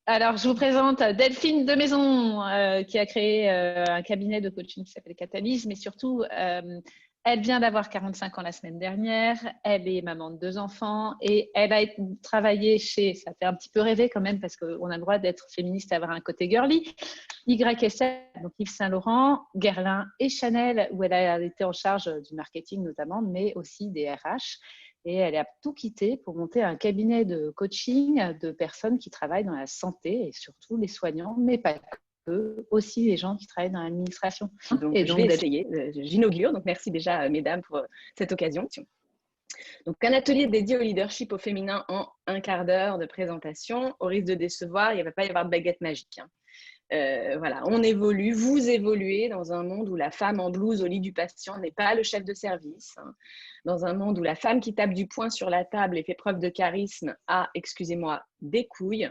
Alors, je vous présente Delphine de Maison, qui a créé un cabinet de coaching qui s'appelle Catalyse, mais surtout, elle vient d'avoir 45 ans la semaine dernière, elle est maman de 2 enfants et elle a travaillé chez, ça fait un petit peu rêver quand même parce qu'on a le droit d'être féministe et avoir un côté girly, YSL, donc Yves Saint Laurent, Guerlain et Chanel, où elle a été en charge du marketing notamment, mais aussi des RH. Et elle a tout quitté pour monter un cabinet de coaching de personnes qui travaillent dans la santé et surtout les soignants, mais pas que, aussi les gens qui travaillent dans l'administration. Donc, Et je vais essayer, j'inaugure. Donc, merci déjà, mesdames, pour cette occasion. Donc, un atelier dédié au leadership au féminin en un quart d'heure de présentation. Au risque de décevoir, il ne va pas y avoir de baguette magique. Voilà, on évolue, vous évoluez dans un monde où la femme en blouse au lit du patient n'est pas le chef de service, hein. Dans un monde où la femme qui tape du poing sur la table et fait preuve de charisme a, excusez-moi, des couilles.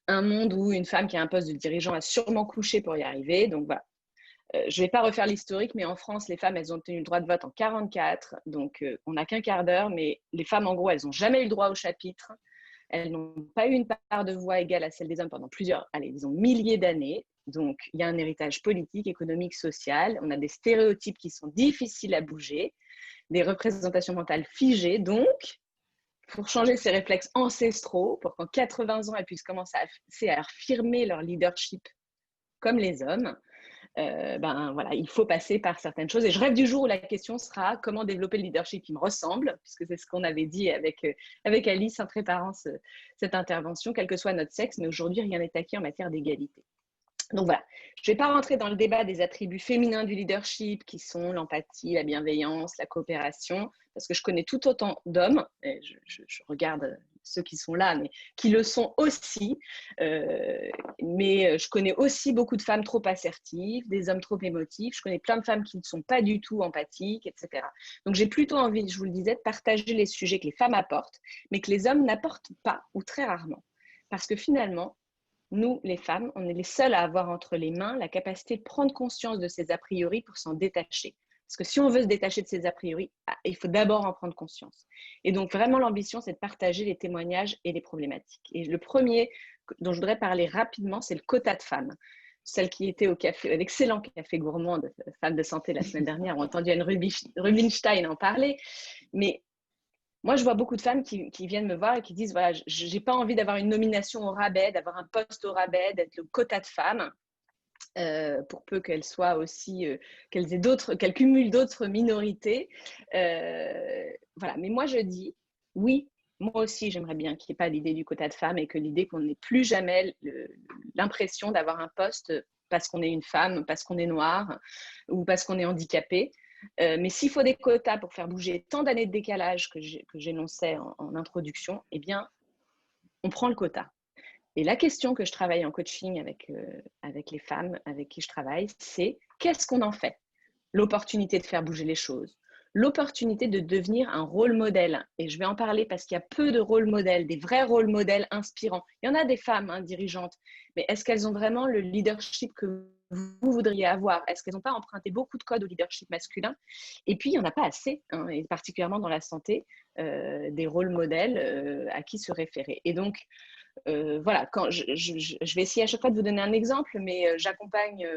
Un monde où une femme qui a un poste de dirigeant a sûrement couché pour y arriver. Donc voilà. Je ne vais pas refaire l'historique, mais en France, les femmes, elles ont obtenu le droit de vote en 44. Donc, on n'a qu'un quart d'heure, mais les femmes, en gros, elles n'ont jamais eu le droit au chapitre. Elles n'ont pas eu une part de voix égale à celle des hommes pendant plusieurs, allez, disons, milliers d'années. Donc, il y a un héritage politique, économique, social. On a des stéréotypes qui sont difficiles à bouger, des représentations mentales figées. Donc, pour changer ces réflexes ancestraux, pour qu'en 80 ans, elles puissent commencer à affirmer leur leadership comme les hommes, ben voilà, il faut passer par certaines choses. Et je rêve du jour où la question sera comment développer le leadership qui me ressemble, puisque c'est ce qu'on avait dit avec Alice en préparant cette intervention, quel que soit notre sexe, mais aujourd'hui, rien n'est acquis en matière d'égalité. Donc voilà, je ne vais pas rentrer dans le débat des attributs féminins du leadership qui sont l'empathie, la bienveillance, la coopération, parce que je connais tout autant d'hommes, et je regarde ceux qui sont là, mais qui le sont aussi, mais je connais aussi beaucoup de femmes trop assertives, des hommes trop émotifs, je connais plein de femmes qui ne sont pas du tout empathiques, etc. Donc j'ai plutôt envie, je vous le disais, de partager les sujets que les femmes apportent, mais que les hommes n'apportent pas, ou très rarement. Parce que finalement, nous, les femmes, on est les seules à avoir entre les mains la capacité de prendre conscience de ces a priori pour s'en détacher. Parce que si on veut se détacher de ces a priori, il faut d'abord en prendre conscience. Et donc, vraiment, l'ambition, c'est de partager les témoignages et les problématiques. Et le premier dont je voudrais parler rapidement, c'est le quota de femmes. Celles qui étaient au café, l'excellent café gourmand de femmes de santé la semaine dernière ont entendu Anne Rubinstein en parler. Mais moi, je vois beaucoup de femmes qui viennent me voir et qui disent, voilà, je n'ai pas envie d'avoir une nomination au rabais, d'avoir un poste au rabais, d'être le quota de femmes, pour peu qu'elles soient aussi, qu'elles cumulent d'autres minorités. Voilà. Mais moi, je dis, oui, moi aussi, j'aimerais bien qu'il n'y ait pas l'idée du quota de femmes et que l'idée qu'on n'ait plus jamais l'impression d'avoir un poste parce qu'on est une femme, parce qu'on est noire ou parce qu'on est handicapé. Mais s'il faut des quotas pour faire bouger tant d'années de décalage que j'énonçais en introduction, eh bien, on prend le quota. Et la question que je travaille en coaching avec les femmes avec qui je travaille, c'est qu'est-ce qu'on en fait? L'opportunité de faire bouger les choses, l'opportunité de devenir un rôle modèle. Et je vais en parler parce qu'il y a peu de rôles modèles, des vrais rôles modèles inspirants. Il y en a des femmes dirigeantes, mais est-ce qu'elles ont vraiment le leadership que vous voudriez avoir? Est-ce qu'elles n'ont pas emprunté beaucoup de codes au leadership masculin? Et puis, il n'y en a pas assez, et particulièrement dans la santé, des rôles modèles à qui se référer. Et donc, voilà, quand je vais essayer à chaque fois de vous donner un exemple, mais j'accompagne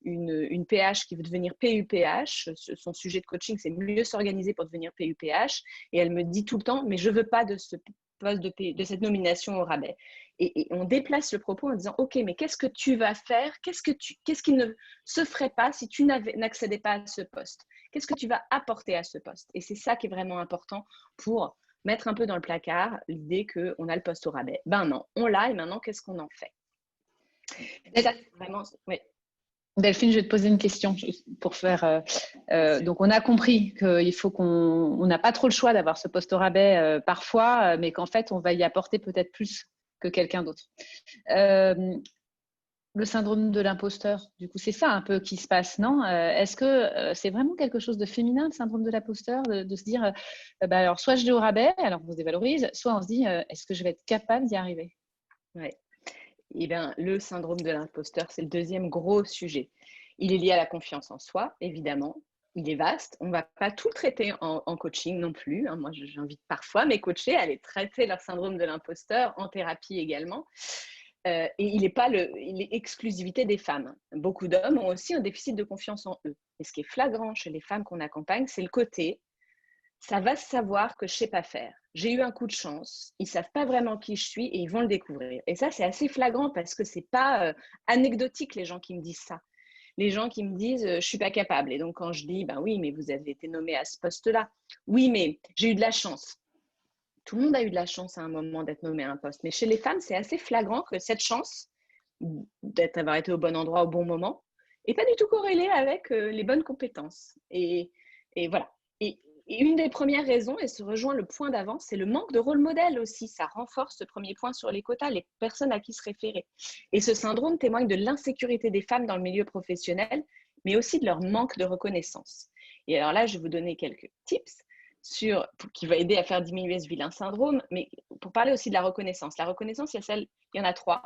une PH qui veut devenir PUPH. Son sujet de coaching, c'est mieux s'organiser pour devenir PUPH. Et elle me dit tout le temps, mais je ne veux pas de ce poste de cette nomination au rabais. Et on déplace le propos en disant, OK, mais qu'est-ce que tu vas faire? Qu'est-ce qui ne se ferait pas si tu n'accédais pas à ce poste? Qu'est-ce que tu vas apporter à ce poste? Et c'est ça qui est vraiment important pour mettre un peu dans le placard l'idée qu'on a le poste au rabais. Ben non, on l'a et maintenant, qu'est-ce qu'on en fait? Ça, vraiment, oui. Delphine, je vais te poser une question pour faire. Donc, on a compris qu'il faut qu'on n'a pas trop le choix d'avoir ce poste au rabais parfois, mais qu'en fait, on va y apporter peut-être plus que quelqu'un d'autre. Le syndrome de l'imposteur, du coup, c'est ça un peu qui se passe, non? Est-ce que c'est vraiment quelque chose de féminin, le syndrome de l'imposteur, de se dire, bah, alors soit je l'ai au rabais, alors on se dévalorise, soit on se dit, est-ce que je vais être capable d'y arriver? Oui. Eh bien, le syndrome de l'imposteur, c'est le deuxième gros sujet. Il est lié à la confiance en soi, évidemment. Il est vaste. On ne va pas tout traiter en coaching non plus. Moi, j'invite parfois mes coachés à aller traiter leur syndrome de l'imposteur en thérapie également. et il est exclusivité des femmes. Beaucoup d'hommes ont aussi un déficit de confiance en eux. Et ce qui est flagrant chez les femmes qu'on accompagne, c'est le côté ça va se savoir que je ne sais pas faire. J'ai eu un coup de chance, ils ne savent pas vraiment qui je suis et ils vont le découvrir. Et ça, c'est assez flagrant parce que ce n'est pas anecdotique les gens qui me disent ça. Les gens qui me disent je ne suis pas capable. Et donc, quand je dis ben oui, mais vous avez été nommé à ce poste-là. Oui, mais j'ai eu de la chance. Tout le monde a eu de la chance à un moment d'être nommé à un poste. Mais chez les femmes, c'est assez flagrant que cette chance d'avoir été au bon endroit au bon moment n'est pas du tout corrélée avec les bonnes compétences. Et voilà. Et une des premières raisons, et se rejoint le point d'avant, c'est le manque de rôle modèle aussi. Ça renforce ce premier point sur les quotas, les personnes à qui se référer. Et ce syndrome témoigne de l'insécurité des femmes dans le milieu professionnel, mais aussi de leur manque de reconnaissance. Et alors là, je vais vous donner quelques tips qui va aider à faire diminuer ce vilain syndrome, mais pour parler aussi de la reconnaissance. La reconnaissance, il y en a trois.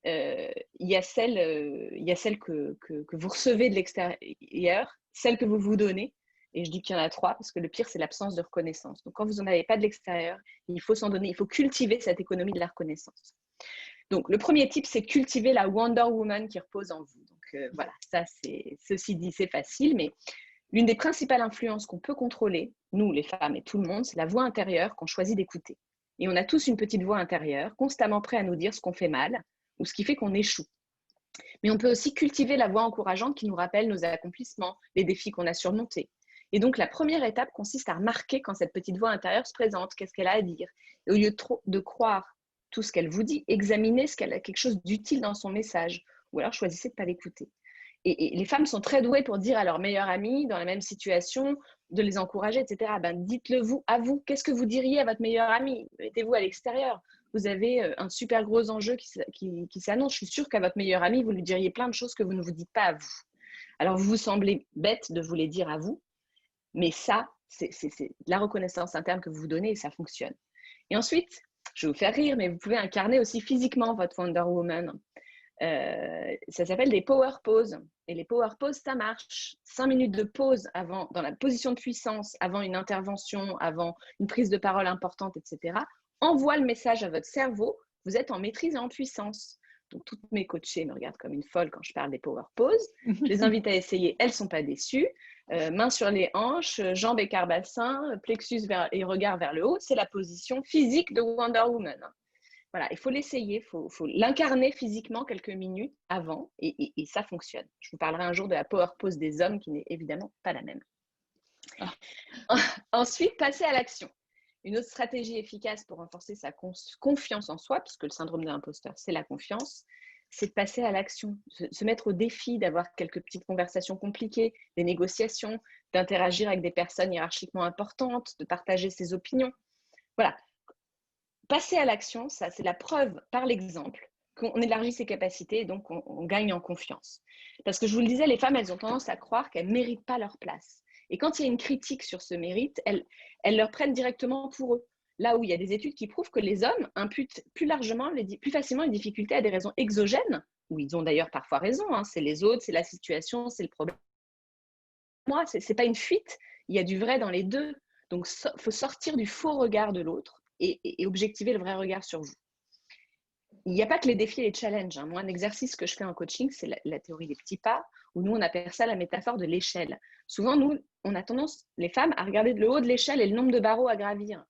Il y a celle que vous recevez de l'extérieur, celle que vous vous donnez. Et je dis qu'il y en a trois parce que le pire, c'est l'absence de reconnaissance. Donc, quand vous n'en avez pas de l'extérieur, il faut s'en donner, il faut cultiver cette économie de la reconnaissance. Donc, le premier type, c'est cultiver la Wonder Woman qui repose en vous. Donc, voilà, ça, ceci dit, c'est facile, mais l'une des principales influences qu'on peut contrôler, nous, les femmes et tout le monde, c'est la voix intérieure qu'on choisit d'écouter. Et on a tous une petite voix intérieure, constamment prêt à nous dire ce qu'on fait mal ou ce qui fait qu'on échoue. Mais on peut aussi cultiver la voix encourageante qui nous rappelle nos accomplissements, les défis qu'on a surmontés. Et donc, la première étape consiste à remarquer quand cette petite voix intérieure se présente, qu'est-ce qu'elle a à dire. Et au lieu de croire tout ce qu'elle vous dit, examinez ce qu'elle a quelque chose d'utile dans son message, ou alors choisissez de ne pas l'écouter. Et les femmes sont très douées pour dire à leur meilleure amie, dans la même situation, de les encourager, etc. Ben, dites-le vous, à vous. Qu'est-ce que vous diriez à votre meilleure amie? Mettez-vous à l'extérieur. Vous avez un super gros enjeu qui s'annonce. Je suis sûre qu'à votre meilleure amie, vous lui diriez plein de choses que vous ne vous dites pas à vous. Alors, vous semblez bête de vous les dire à vous, mais ça, c'est la reconnaissance interne que vous vous donnez et ça fonctionne. Et ensuite, je vais vous faire rire, mais vous pouvez incarner aussi physiquement votre Wonder Woman. Ça s'appelle des power poses. Et les power poses, ça marche. 5 minutes de pause dans la position de puissance, avant une intervention, avant une prise de parole importante, etc. Envoie le message à votre cerveau, vous êtes en maîtrise et en puissance. Donc, toutes mes coachées me regardent comme une folle quand je parle des power poses. Je les invite à essayer, elles ne sont pas déçues. Mains sur les hanches, jambes écart bassin, plexus et regard vers le haut. C'est la position physique de Wonder Woman. Voilà, il faut l'essayer, il faut l'incarner physiquement quelques minutes avant et ça fonctionne. Je vous parlerai un jour de la power pose des hommes qui n'est évidemment pas la même. Ensuite, passer à l'action. Une autre stratégie efficace pour renforcer sa confiance en soi, puisque le syndrome de l'imposteur, c'est la confiance, c'est de passer à l'action, se mettre au défi d'avoir quelques petites conversations compliquées, des négociations, d'interagir avec des personnes hiérarchiquement importantes, de partager ses opinions. Voilà. Passer à l'action, ça, c'est la preuve par l'exemple qu'on élargit ses capacités et donc on gagne en confiance. Parce que je vous le disais, les femmes, elles ont tendance à croire qu'elles ne méritent pas leur place. Et quand il y a une critique sur ce mérite, elles leur prennent directement pour eux. Là où il y a des études qui prouvent que les hommes imputent plus facilement les difficultés à des raisons exogènes, où ils ont d'ailleurs parfois raison, hein, c'est les autres, c'est la situation, c'est le problème. Moi, ce n'est pas une fuite, il y a du vrai dans les deux. Donc, il faut sortir du faux regard de l'autre et objectiver le vrai regard sur vous. Il n'y a pas que les défis et les challenges. Hein. Moi, un exercice que je fais en coaching, c'est la théorie des petits pas, où nous, on appelle ça la métaphore de l'échelle. Souvent, nous, on a tendance, les femmes, à regarder le haut de l'échelle et le nombre de barreaux à gravir.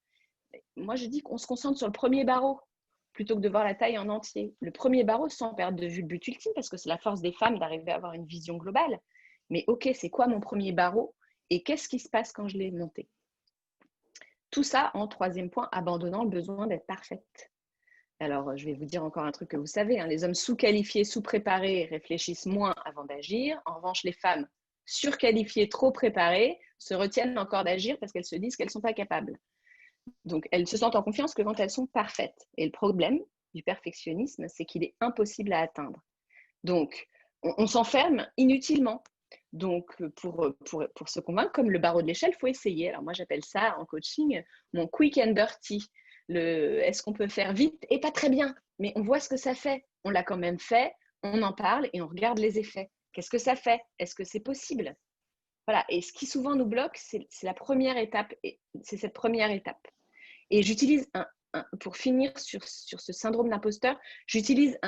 Moi, je dis qu'on se concentre sur le premier barreau, plutôt que de voir la taille en entier. Le premier barreau, sans perdre de vue le but ultime, parce que c'est la force des femmes d'arriver à avoir une vision globale. Mais ok, c'est quoi mon premier barreau et qu'est-ce qui se passe quand je l'ai monté? Tout ça, en troisième point, abandonnant le besoin d'être parfaite. Alors, je vais vous dire encore un truc que vous savez, hein, les hommes sous-qualifiés, sous-préparés réfléchissent moins avant d'agir. En revanche, les femmes surqualifiées, trop préparées, se retiennent encore d'agir parce qu'elles se disent qu'elles ne sont pas capables. Donc, elles se sentent en confiance que quand elles sont parfaites. Et le problème du perfectionnisme, c'est qu'il est impossible à atteindre. Donc, on s'enferme inutilement. Donc, pour se convaincre, comme le barreau de l'échelle, il faut essayer. Alors, moi, j'appelle ça en coaching mon quick and dirty. Est-ce qu'on peut faire vite et pas très bien, mais on voit ce que ça fait. On l'a quand même fait, on en parle et on regarde les effets. Qu'est-ce que ça fait? Est-ce que c'est possible? Voilà. Et ce qui souvent nous bloque, c'est la première étape. C'est cette première étape. Et j'utilise pour finir sur ce syndrome d'imposteur, j'utilise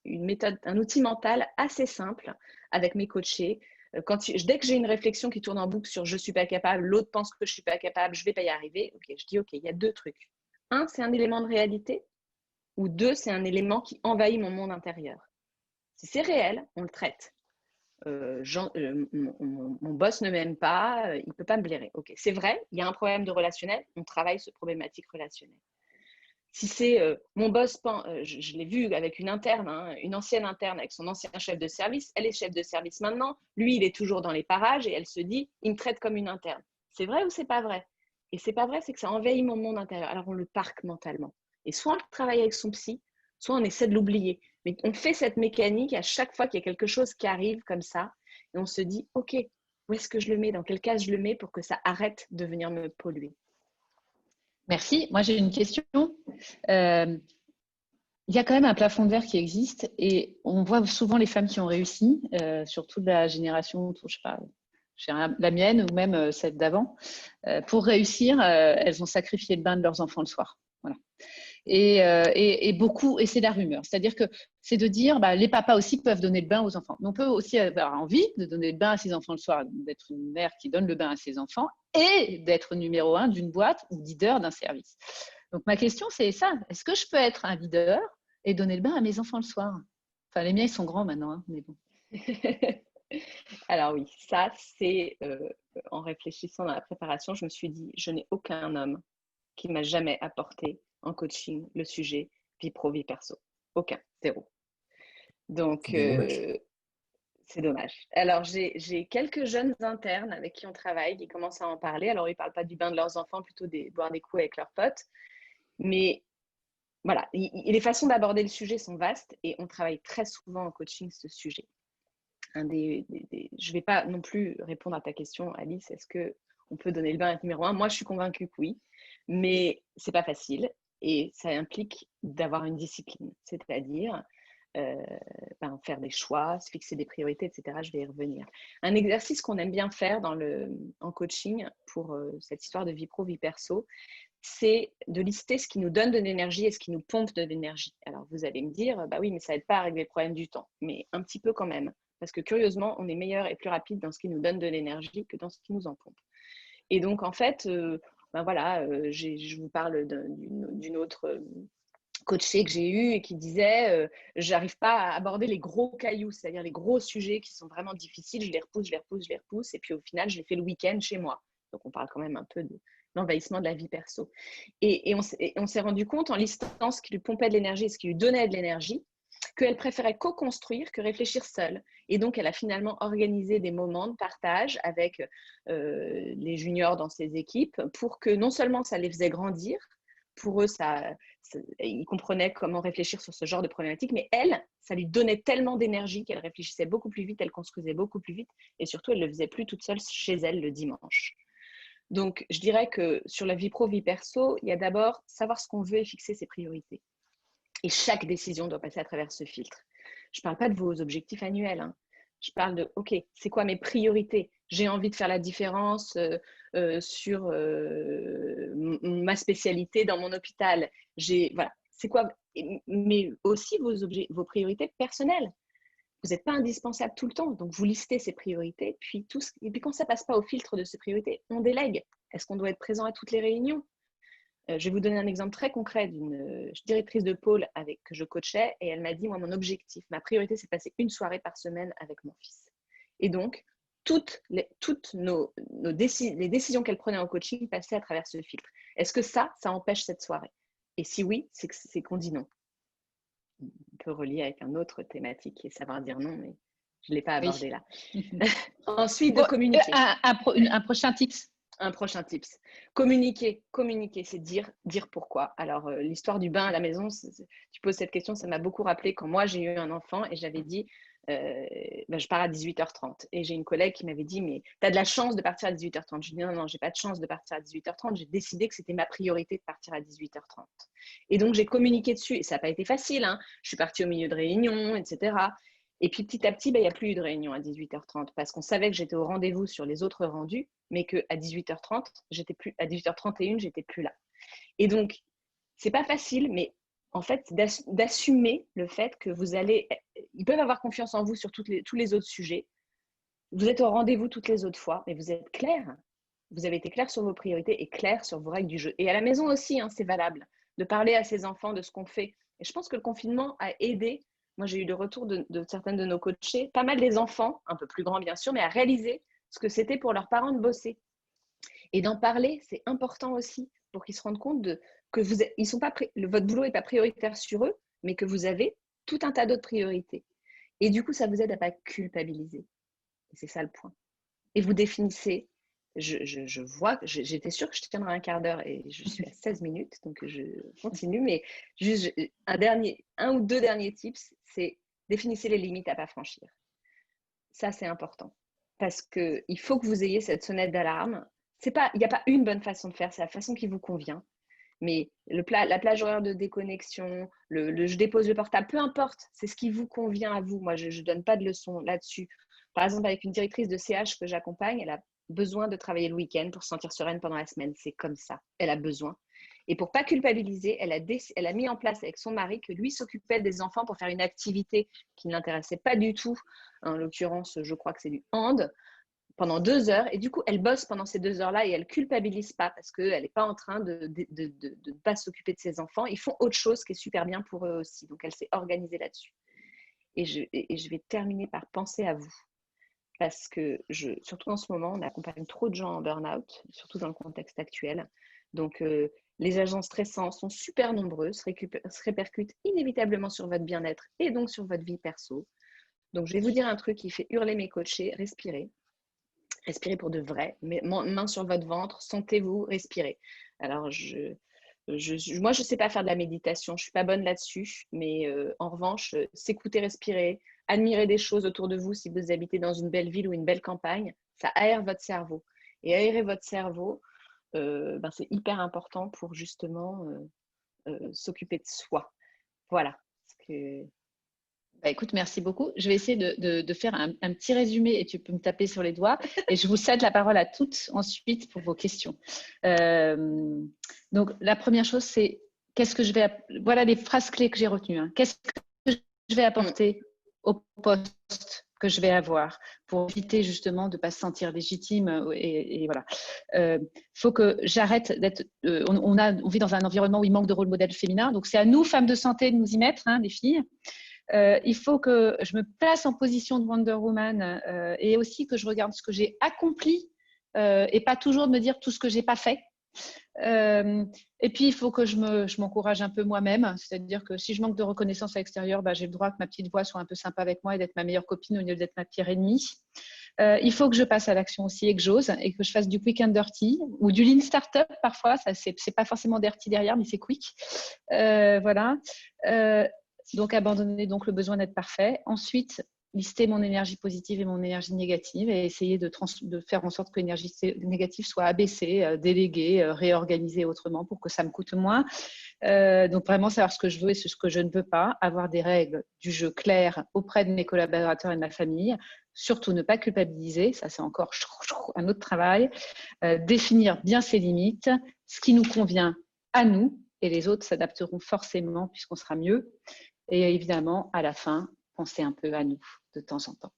une méthode, un outil mental assez simple avec mes coachés. Dès que j'ai une réflexion qui tourne en boucle sur je ne suis pas capable, l'autre pense que je ne suis pas capable, je ne vais pas y arriver, je dis ok, il y a 2 trucs. 1, c'est un élément de réalité, ou 2, c'est un élément qui envahit mon monde intérieur. Si c'est réel, on le traite. Mon boss ne m'aime pas, il ne peut pas me blairer. Ok, c'est vrai, il y a un problème de relationnel, on travaille cette problématique relationnelle. Si c'est mon boss, je l'ai vu avec une interne, hein, une ancienne interne avec son ancien chef de service, elle est chef de service maintenant, lui il est toujours dans les parages et elle se dit, il me traite comme une interne. C'est vrai ou c'est pas vrai? Et c'est pas vrai, c'est que ça envahit mon monde intérieur. Alors on le parque mentalement. Et soit on le travaille avec son psy, soit on essaie de l'oublier. Mais on fait cette mécanique à chaque fois qu'il y a quelque chose qui arrive comme ça et on se dit, ok, où est-ce que je le mets? Dans quelle case je le mets pour que ça arrête de venir me polluer? Merci. Moi, j'ai une question. Il y a quand même un plafond de verre qui existe et on voit souvent les femmes qui ont réussi, surtout de la génération, je sais pas, la mienne ou même celle d'avant. Pour réussir, elles ont sacrifié le bain de leurs enfants le soir. Voilà. Et beaucoup, et c'est la rumeur. C'est-à-dire que c'est de dire, les papas aussi peuvent donner le bain aux enfants. Mais on peut aussi avoir envie de donner le bain à ses enfants le soir, d'être une mère qui donne le bain à ses enfants et d'être numéro 1 d'une boîte ou leader d'un service. Donc ma question, c'est ça. Est-ce que je peux être un leader et donner le bain à mes enfants le soir? Enfin, les miens, ils sont grands maintenant, hein, mais bon. Alors oui, ça c'est, en réfléchissant dans la préparation, je me suis dit, je n'ai aucun homme qui m'a jamais apporté en coaching le sujet vie pro, vie perso. Aucun, 0. Donc, c'est dommage. Alors, j'ai quelques jeunes internes avec qui on travaille, qui commencent à en parler. Alors, ils ne parlent pas du bain de leurs enfants, plutôt boire des coups avec leurs potes. Mais voilà, les façons d'aborder le sujet sont vastes et on travaille très souvent en coaching ce sujet. Je ne vais pas non plus répondre à ta question, Alice. Est-ce qu'on peut donner le bain à être numéro 1? Moi, je suis convaincue que oui, mais ce n'est pas facile et ça implique d'avoir une discipline, c'est-à-dire faire des choix, se fixer des priorités, etc. Je vais y revenir. Un exercice qu'on aime bien faire en coaching pour cette histoire de vie pro, vie perso, c'est de lister ce qui nous donne de l'énergie et ce qui nous pompe de l'énergie. Alors, vous allez me dire, oui, mais ça n'aide pas à régler le problème du temps. Mais un petit peu quand même. Parce que curieusement, on est meilleur et plus rapide dans ce qui nous donne de l'énergie que dans ce qui nous en pompe. Et donc, en fait, je vous parle d'une autre coachée que j'ai eue et qui disait j'arrive pas à aborder les gros cailloux, c'est-à-dire les gros sujets qui sont vraiment difficiles, je les repousse, et puis au final, je les fais le week-end chez moi. Donc, on parle quand même un peu de l'envahissement de la vie perso. Et on s'est rendu compte en listant ce qui lui pompait de l'énergie et ce qui lui donnait de l'énergie, qu'elle préférait co-construire que réfléchir seule. Et donc, elle a finalement organisé des moments de partage avec les juniors dans ses équipes pour que non seulement ça les faisait grandir, pour eux, ils comprenaient comment réfléchir sur ce genre de problématique, mais elle, ça lui donnait tellement d'énergie qu'elle réfléchissait beaucoup plus vite, elle construisait beaucoup plus vite, et surtout, elle ne le faisait plus toute seule chez elle le dimanche. Donc, je dirais que sur la vie pro, vie perso, il y a d'abord savoir ce qu'on veut et fixer ses priorités. Et chaque décision doit passer à travers ce filtre. Je ne parle pas de vos objectifs annuels. Hein. Je parle de, OK, c'est quoi mes priorités? J'ai envie de faire la différence sur ma spécialité dans mon hôpital. Voilà, c'est quoi? Mais aussi vos priorités personnelles. Vous n'êtes pas indispensable tout le temps, donc vous listez ces priorités. Et puis quand ça ne passe pas au filtre de ces priorités, on délègue. Est-ce qu'on doit être présent à toutes les réunions? Je vais vous donner un exemple très concret d'une directrice de pôle que je coachais et elle m'a dit, moi, mon objectif, ma priorité, c'est de passer une soirée par semaine avec mon fils. Et donc, toutes les décisions qu'elle prenait en coaching passaient à travers ce filtre. Est-ce que ça empêche cette soirée? Et si oui, c'est qu'on dit non. On peut relier avec un autre thématique et savoir dire non, mais je ne l'ai pas abordé là. Ensuite, de communiquer. Un prochain tips. Un prochain tips. Communiquer, c'est dire pourquoi. Alors, l'histoire du bain à la maison, tu poses cette question, ça m'a beaucoup rappelé quand moi j'ai eu un enfant et j'avais dit, je pars à 18h30. Et j'ai une collègue qui m'avait dit, mais tu as de la chance de partir à 18h30. Je lui ai dit, non, j'ai pas de chance de partir à 18h30. J'ai décidé que c'était ma priorité de partir à 18h30. Et donc, j'ai communiqué dessus. Et ça n'a pas été facile. Hein. Je suis partie au milieu de réunions, etc. Et puis petit à petit, il n'y a plus eu de réunion à 18h30 parce qu'on savait que j'étais au rendez-vous sur les autres rendus, mais qu'à 18h30, à 18h31, j'étais plus là. Et donc, c'est pas facile, mais en fait, d'assumer le fait que ils peuvent avoir confiance en vous sur tous les autres sujets. Vous êtes au rendez-vous toutes les autres fois, mais vous êtes clair. Vous avez été clair sur vos priorités et clair sur vos règles du jeu. Et à la maison aussi, hein, c'est valable de parler à ses enfants de ce qu'on fait. Et je pense que le confinement a aidé. Moi, j'ai eu le retour de certaines de nos coachés, pas mal des enfants, un peu plus grands bien sûr, mais à réaliser ce que c'était pour leurs parents de bosser. Et d'en parler, c'est important aussi pour qu'ils se rendent compte que votre boulot n'est pas prioritaire sur eux, mais que vous avez tout un tas d'autres priorités. Et du coup, ça vous aide à ne pas culpabiliser. Et c'est ça le point. Et vous définissez, je vois, j'étais sûre que je tiendrais un quart d'heure et je suis à 16 minutes, donc je continue, mais juste un ou deux derniers tips, c'est définissez les limites à ne pas franchir. Ça, c'est important. Parce qu'il faut que vous ayez cette sonnette d'alarme. Il n'y a pas une bonne façon de faire, c'est la façon qui vous convient. Mais la plage horaire de déconnexion, je dépose le portable, peu importe, c'est ce qui vous convient à vous. Moi, je ne donne pas de leçons là-dessus. Par exemple, avec une directrice de CH que j'accompagne, elle a besoin de travailler le week-end pour se sentir sereine pendant la semaine. C'est comme ça, elle a besoin. Et pour ne pas culpabiliser, elle a mis en place avec son mari que lui s'occupait des enfants pour faire une activité qui ne l'intéressait pas du tout. En l'occurrence, je crois que c'est du hand, pendant 2 heures. Et du coup, elle bosse pendant ces 2 heures-là et elle ne culpabilise pas parce qu'elle n'est pas en train de ne pas s'occuper de ses enfants. Ils font autre chose qui est super bien pour eux aussi. Donc, elle s'est organisée là-dessus. Et je vais terminer par penser à vous. Parce que, surtout en ce moment, on accompagne trop de gens en burn-out, surtout dans le contexte actuel. Donc, les agents stressants sont super nombreux, se répercutent inévitablement sur votre bien-être et donc sur votre vie perso. Donc, je vais vous dire un truc qui fait hurler mes coachés, respirez. Respirez pour de vrai, main sur votre ventre, sentez-vous, respirez. Alors, moi, je ne sais pas faire de la méditation, je ne suis pas bonne là-dessus, mais en revanche, s'écouter, respirer, admirer des choses autour de vous si vous habitez dans une belle ville ou une belle campagne, ça aère votre cerveau. Et aérer votre cerveau, c'est hyper important pour justement s'occuper de soi. Voilà. Bah, écoute, merci beaucoup. Je vais essayer de faire un petit résumé et tu peux me taper sur les doigts. Et je vous cède la parole à toutes ensuite pour vos questions. Donc, la première chose, c'est voilà les phrases clés que j'ai retenues. Hein. Qu'est-ce que je vais apporter au poste que je vais avoir pour éviter justement de ne pas se sentir légitime et voilà. Faut que j'arrête d'être… on vit dans un environnement où il manque de rôle modèle féminin. Donc, c'est à nous, femmes de santé, de nous y mettre, hein, les filles. Il faut que je me place en position de Wonder Woman et aussi que je regarde ce que j'ai accompli et pas toujours de me dire tout ce que j'ai pas fait. Et puis, il faut que je m'encourage un peu moi-même. C'est-à-dire que si je manque de reconnaissance à l'extérieur, j'ai le droit que ma petite voix soit un peu sympa avec moi et d'être ma meilleure copine au lieu d'être ma pire ennemie. Il faut que je passe à l'action aussi et que j'ose et que je fasse du quick and dirty ou du lean startup parfois. Ça, c'est pas forcément dirty derrière, mais c'est quick. Voilà. Donc, abandonner le besoin d'être parfait. Ensuite, lister mon énergie positive et mon énergie négative et essayer de faire en sorte que l'énergie négative soit abaissée, déléguée, réorganisée autrement pour que ça me coûte moins. Donc, vraiment savoir ce que je veux et ce que je ne veux pas. Avoir des règles du jeu claires auprès de mes collaborateurs et de ma famille. Surtout, ne pas culpabiliser. Ça, c'est encore un autre travail. Définir bien ses limites, ce qui nous convient à nous et les autres s'adapteront forcément puisqu'on sera mieux. Et évidemment, à la fin, penser un peu à nous de temps en temps.